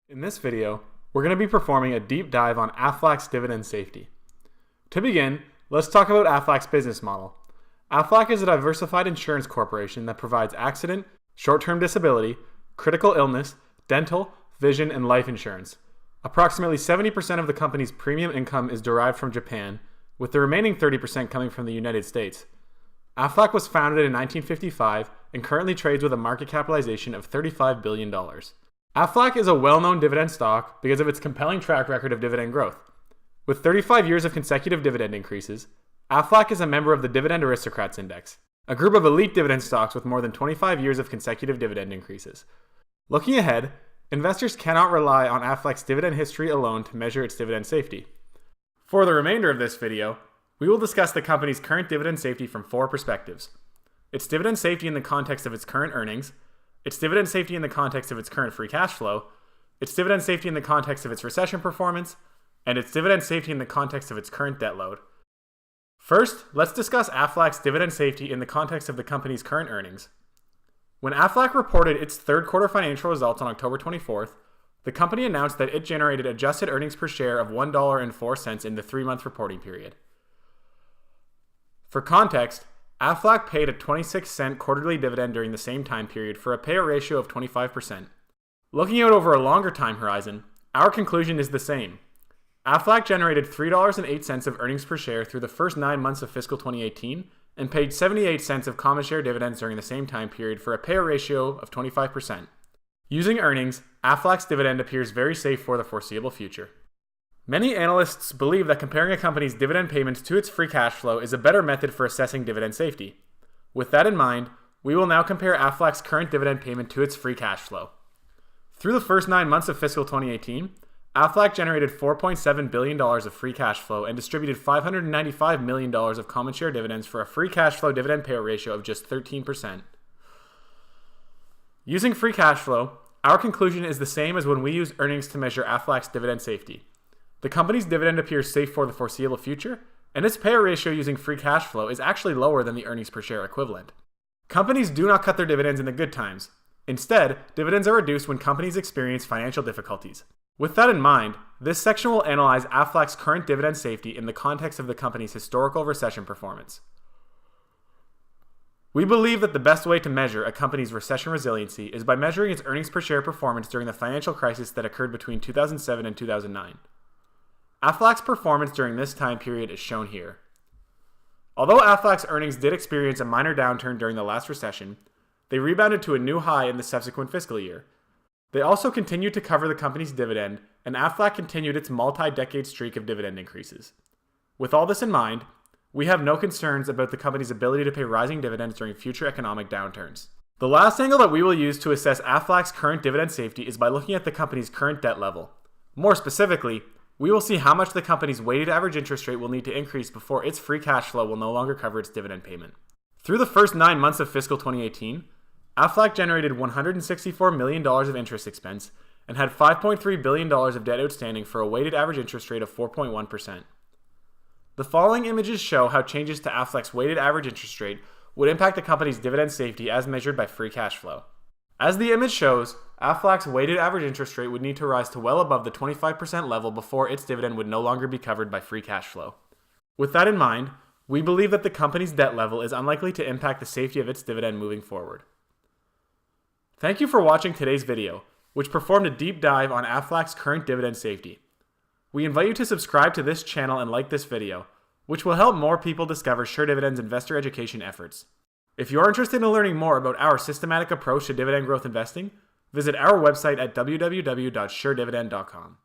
In this video, we're going to be performing a deep dive on Aflac's dividend safety. To begin, let's talk about Aflac's business model. Aflac is a diversified insurance corporation that provides accident, short-term disability, critical illness, dental, vision, and life insurance. Approximately 70% of the company's premium income is derived from Japan, with the remaining 30% coming from the United States. Aflac was founded in 1955 and currently trades with a market capitalization of $35 billion. Aflac is a well-known dividend stock because of its compelling track record of dividend growth. With 35 years of consecutive dividend increases, Aflac is a member of the Dividend Aristocrats Index, a group of elite dividend stocks with more than 25 years of consecutive dividend increases. Looking ahead, investors cannot rely on Aflac's dividend history alone to measure its dividend safety. For the remainder of this video, we will discuss the company's current dividend safety from four perspectives: its dividend safety in the context of its current earnings, its dividend safety in the context of its current free cash flow, its dividend safety in the context of its recession performance, and its dividend safety in the context of its current debt load. First, let's discuss Aflac's dividend safety in the context of the company's current earnings. When Aflac reported its third quarter financial results on October 24th, the company announced that it generated adjusted earnings per share of $1.04 in the 3-month reporting period. For context, Aflac paid a 26-cent quarterly dividend during the same time period for a payout ratio of 25%. Looking out over a longer time horizon, our conclusion is the same. Aflac generated $3.08 of earnings per share through the first 9 months of fiscal 2018 and paid 78 cents of common share dividends during the same time period for a payout ratio of 25%. Using earnings, Aflac's dividend appears very safe for the foreseeable future. Many analysts believe that comparing a company's dividend payments to its free cash flow is a better method for assessing dividend safety. With that in mind, we will now compare Aflac's current dividend payment to its free cash flow. Through the first 9 months of fiscal 2018, Aflac generated $4.7 billion of free cash flow and distributed $595 million of common share dividends for a free cash flow dividend payout ratio of just 13%. Using free cash flow, our conclusion is the same as when we use earnings to measure Aflac's dividend safety. The company's dividend appears safe for the foreseeable future, and its payout ratio using free cash flow is actually lower than the earnings per share equivalent. Companies do not cut their dividends in the good times. Instead, dividends are reduced when companies experience financial difficulties. With that in mind, this section will analyze Aflac's current dividend safety in the context of the company's historical recession performance. We believe that the best way to measure a company's recession resiliency is by measuring its earnings per share performance during the financial crisis that occurred between 2007 and 2009. Aflac's performance during this time period is shown here. Although Aflac's earnings did experience a minor downturn during the last recession, they rebounded to a new high in the subsequent fiscal year. They also continued to cover the company's dividend, and Aflac continued its multi-decade streak of dividend increases. With all this in mind, we have no concerns about the company's ability to pay rising dividends during future economic downturns. The last angle that we will use to assess Aflac's current dividend safety is by looking at the company's current debt level. More specifically, we will see how much the company's weighted average interest rate will need to increase before its free cash flow will no longer cover its dividend payment. Through the first 9 months of fiscal 2018, Aflac generated $164 million of interest expense and had $5.3 billion of debt outstanding for a weighted average interest rate of 4.1%. The following images show how changes to Aflac's weighted average interest rate would impact the company's dividend safety as measured by free cash flow. As the image shows, Aflac's weighted average interest rate would need to rise to well above the 25% level before its dividend would no longer be covered by free cash flow. With that in mind, we believe that the company's debt level is unlikely to impact the safety of its dividend moving forward. Thank you for watching today's video, which performed a deep dive on Aflac's current dividend safety. We invite you to subscribe to this channel and like this video, which will help more people discover SureDividend's investor education efforts. If you are interested in learning more about our systematic approach to dividend growth investing, visit our website at www.suredividend.com.